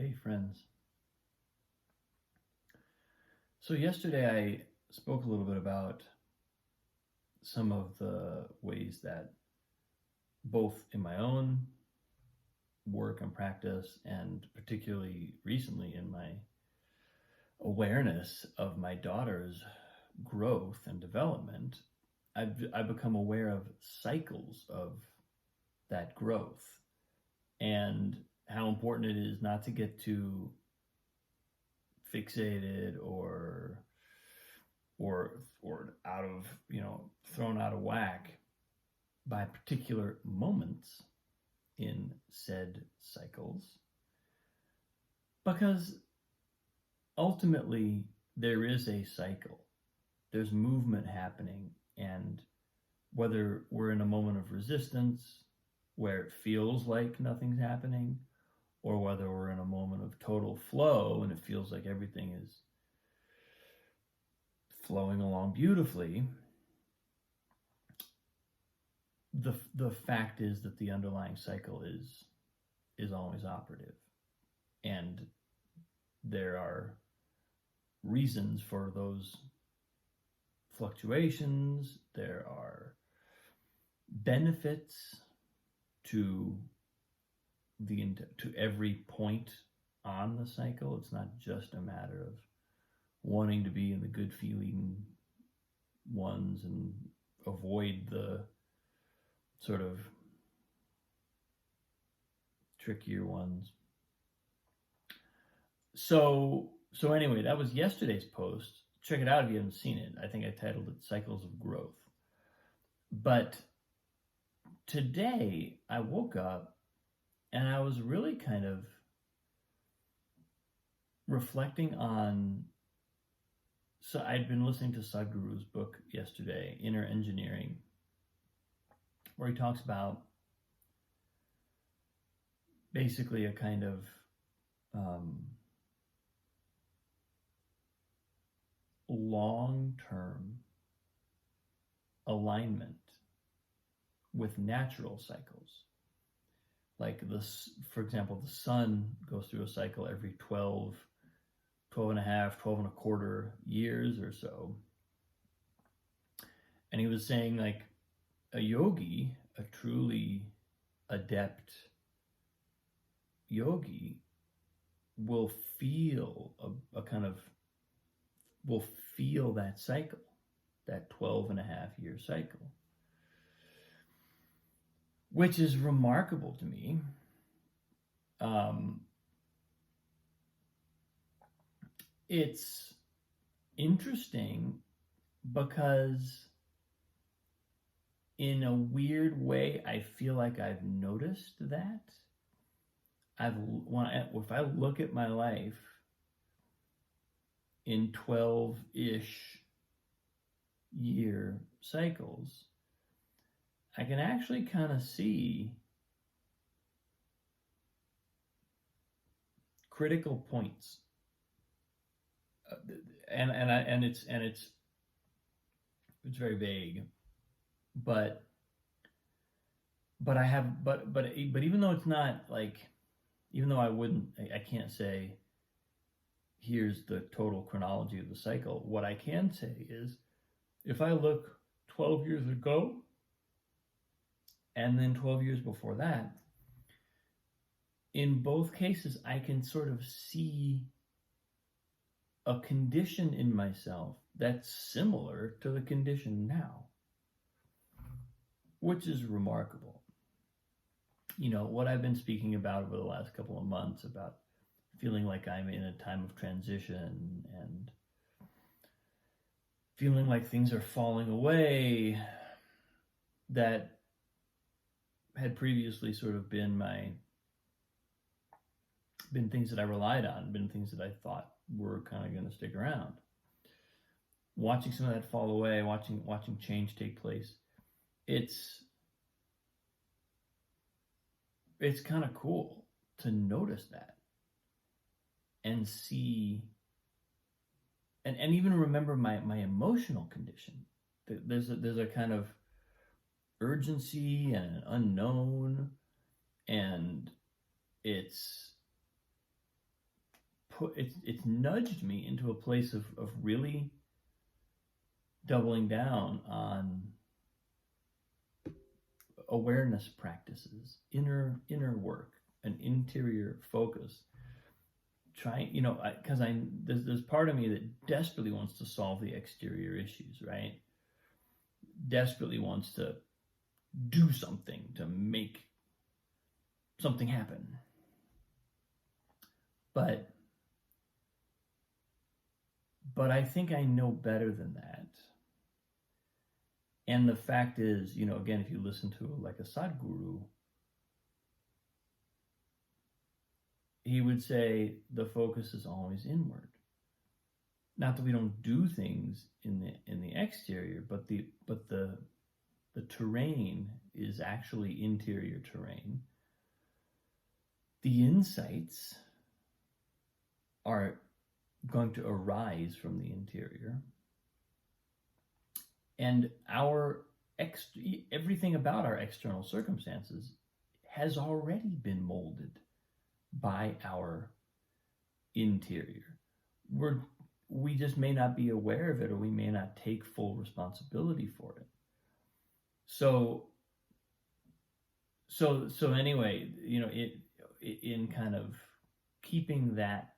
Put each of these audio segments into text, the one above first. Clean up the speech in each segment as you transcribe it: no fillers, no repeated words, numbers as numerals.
Hey, friends. So, yesterday I spoke a little bit about some of the ways that, both in my own work and practice, and particularly recently in my awareness of my daughter's growth and development, I've become aware of cycles of that growth and how important it is not to get too fixated or out of, thrown out of whack by particular moments in said cycles, because ultimately there is a cycle. There's movement happening, and whether we're in a moment of resistance where it feels like nothing's happening, or whether we're in a moment of total flow and it feels like everything is flowing along beautifully, the fact is that the underlying cycle is always operative, and there are reasons for those fluctuations. There are benefits to every point on the cycle. It's not just a matter of wanting to be in the good feeling ones and avoid the sort of trickier ones. So anyway, that was yesterday's post. Check it out if you haven't seen it. I think I titled it Cycles of Growth. But today I woke up and I was really kind of reflecting on, so I'd been listening to Sadhguru's book yesterday, Inner Engineering, where he talks about basically a kind of long-term alignment with natural cycles. Like this, for example, the sun goes through a cycle every 12 and a half, 12 and a quarter years or so. And he was saying, like, a yogi, a truly adept yogi, will feel will feel that cycle, that 12 and a half year cycle, which is remarkable to me. It's interesting because in a weird way, I feel like I've noticed that. If I look at my life in 12-ish year cycles, I can actually kind of see critical points, and it's very vague, but even though it's not like, even though I can't say here's the total chronology of the cycle, what I can say is, if I look 12 years ago and then 12 years before that, in both cases I can sort of see a condition in myself that's similar to the condition now, which is remarkable. You know, what I've been speaking about over the last couple of months, about feeling like I'm in a time of transition and feeling like things are falling away that had previously sort of been things that I relied on, been things that I thought were kind of going to stick around. Watching some of that fall away, watching change take place, it's kind of cool to notice that and see, and even remember my emotional condition. There's a kind of urgency and an unknown, and it's it's nudged me into a place of really doubling down on awareness practices, inner work, an interior focus. Trying, because there's part of me that desperately wants to solve the exterior issues, right? Desperately wants to do something to make something happen. But I think I know better than that. And the fact is, again, if you listen to like a Sadhguru, he would say the focus is always inward. Not that we don't do things in the exterior, but the terrain is actually interior terrain. The insights are going to arise from the interior, and everything about our external circumstances has already been molded by our interior. We just may not be aware of it, or we may not take full responsibility for it. So anyway, in kind of keeping that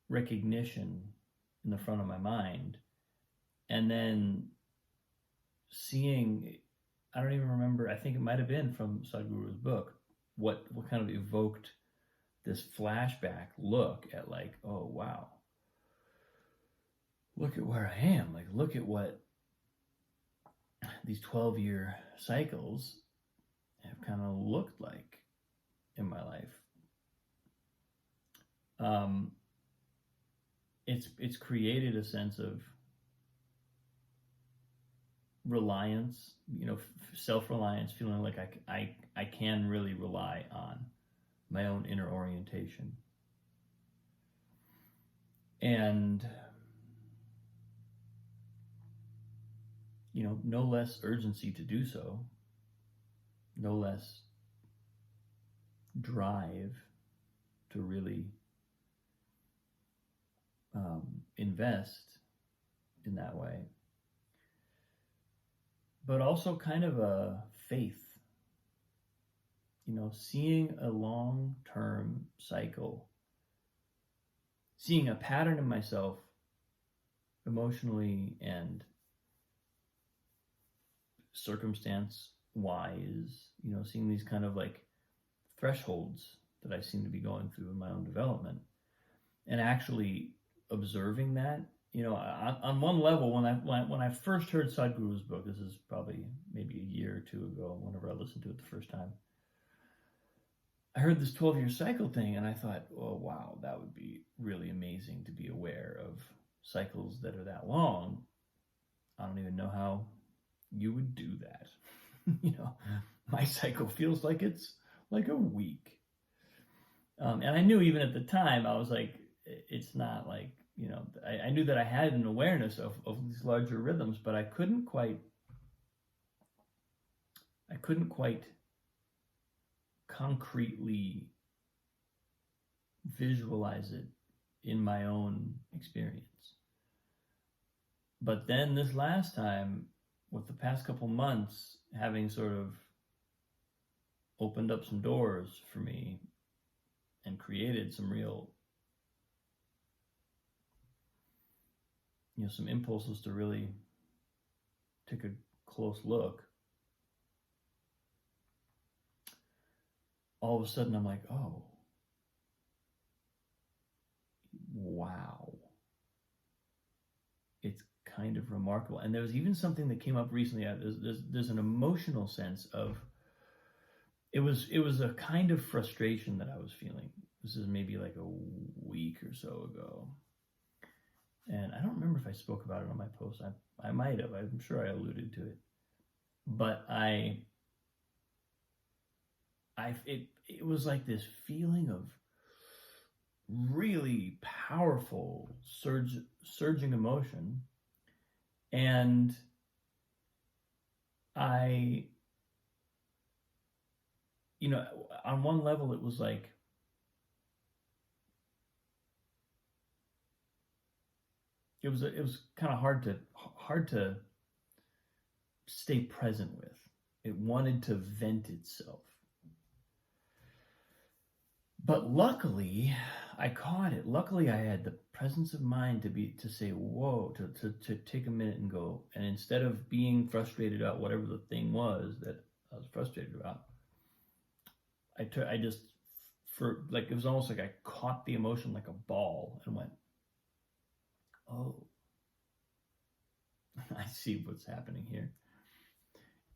recognition in the front of my mind, and then seeing, I don't even remember, I think it might have been from Sadhguru's book, what kind of evoked this flashback look at like, oh wow, look at where I am, like look at what these 12-year cycles have kind of looked like in my life. It's created a sense of reliance, self-reliance, feeling like I can really rely on my own inner orientation. And no less urgency to do so, no less drive to really invest in that way, but also kind of a faith, seeing a long-term cycle, seeing a pattern in myself emotionally and circumstance-wise, seeing these kind of like thresholds that I seem to be going through in my own development, and actually observing that. On one level, when I first heard Sadhguru's book, this is probably maybe a year or two ago, whenever I listened to it the first time, I heard this 12-year cycle thing, and I thought, oh wow, that would be really amazing to be aware of cycles that are that long. I don't even know how you would do that. My cycle feels like it's like a week. And I knew even at the time, I was like, it's not like, I knew that I had an awareness of these larger rhythms, but I couldn't quite concretely visualize it in my own experience. But then this last time, with the past couple months, having sort of opened up some doors for me and created some real, some impulses to really take a close look, all of a sudden I'm like, oh, wow. It's kind of remarkable. And there was even something that came up recently. There's an emotional sense of, it was a kind of frustration that I was feeling. This is maybe like a week or so ago. And I don't remember if I spoke about it on my post. I might have. I'm sure I alluded to it. But it was like this feeling of really powerful surging emotion. And I, on one level, it was like it was kind of hard to stay present with. It wanted to vent itself. But luckily, I caught it. Luckily, I had the presence of mind to say, whoa, to take a minute and go. And instead of being frustrated about whatever the thing was that I was frustrated about, I just, it was almost like I caught the emotion like a ball and went, oh, I see what's happening here.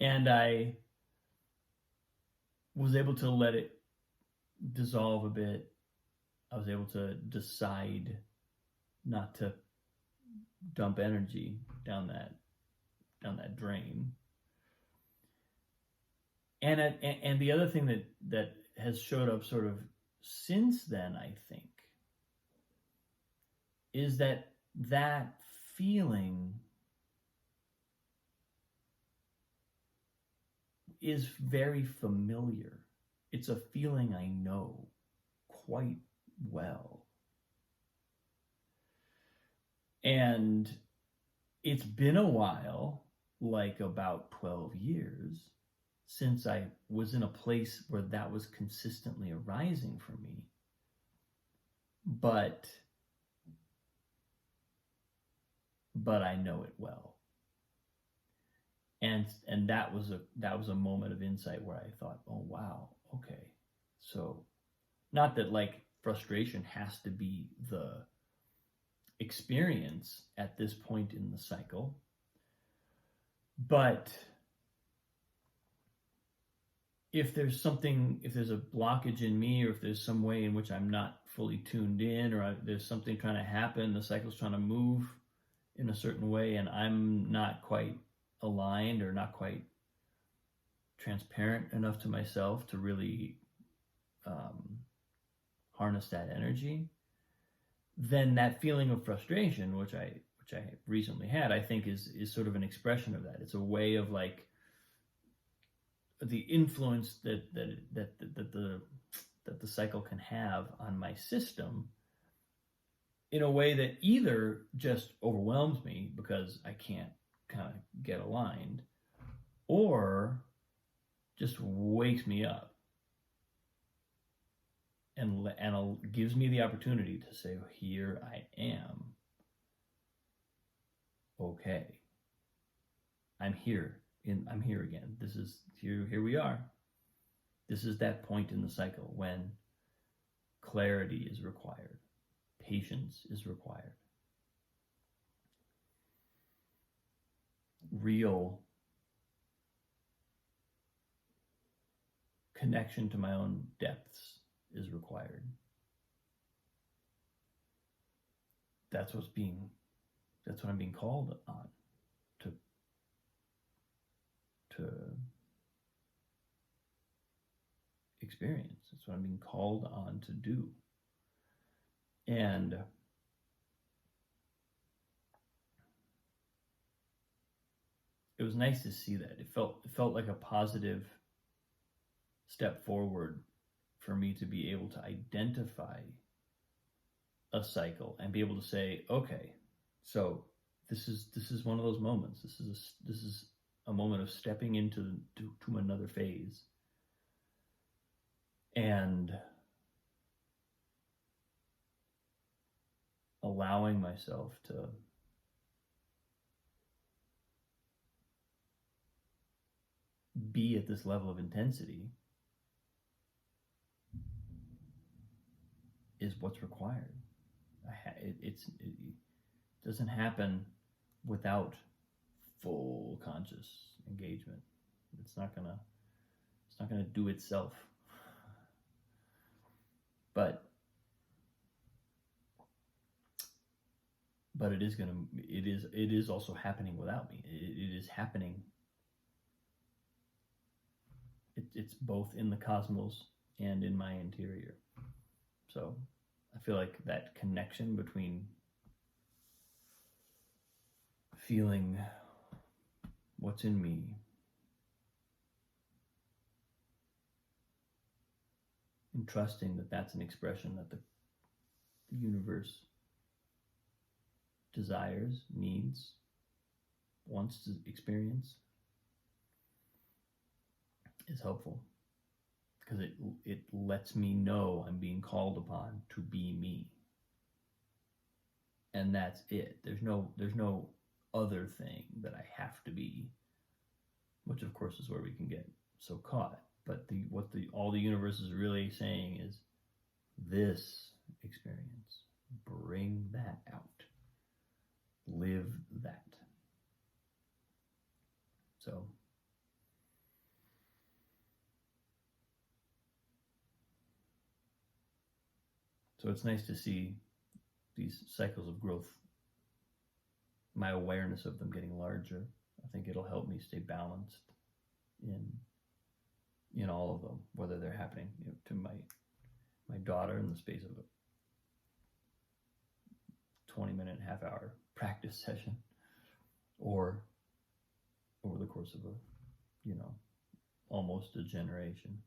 And I was able to let it dissolve a bit. I was able to decide not to dump energy down that drain. And the other thing that has showed up sort of since then, I think, is that feeling is very familiar. It's a feeling I know quite well. And it's been a while, like about 12 years, since I was in a place where that was consistently arising for me. But I know it well. And that was a moment of insight where I thought, oh wow, okay. So not that like frustration has to be the experience at this point in the cycle, but if there's a blockage in me, or if there's some way in which I'm not fully tuned in, or there's something trying to happen, the cycle's trying to move in a certain way, and I'm not quite aligned or not quite transparent enough to myself to really harness that energy, then that feeling of frustration, which I recently had, I think is sort of an expression of that. It's a way of like the influence that the cycle can have on my system in a way that either just overwhelms me because I can't kind of get aligned, or just wakes me up and gives me the opportunity to say, here I am. Okay. I'm here again. This is here we are. This is that point in the cycle when clarity is required. Patience is required. Real connection to my own depths is required. That's what I'm being called on to experience. That's what I'm being called on to do. And it was nice to see that. It felt like a positive step forward for me to be able to identify a cycle and be able to say, okay, so this is one of those moments. This is a moment of stepping into another phase, and allowing myself to be at this level of intensity is what's required. It doesn't happen without full conscious engagement. It's not gonna do itself. But it is also happening without me. It is happening. It's both in the cosmos and in my interior. So I feel like that connection between feeling what's in me and trusting that that's an expression that the universe desires, needs, wants to experience is helpful, because it lets me know I'm being called upon to be me. And that's it. There's no other thing that I have to be, which of course is where we can get so caught. But all the universe is really saying is this experience. Bring that out. Live that. So it's nice to see these cycles of growth, my awareness of them getting larger. I think it'll help me stay balanced in all of them, whether they're happening to my daughter in the space of a 20-minute, half-hour practice session, or over the course of almost a generation.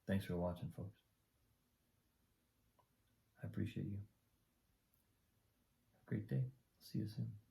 Thanks for watching, folks. I appreciate you. Have a great day. See you soon.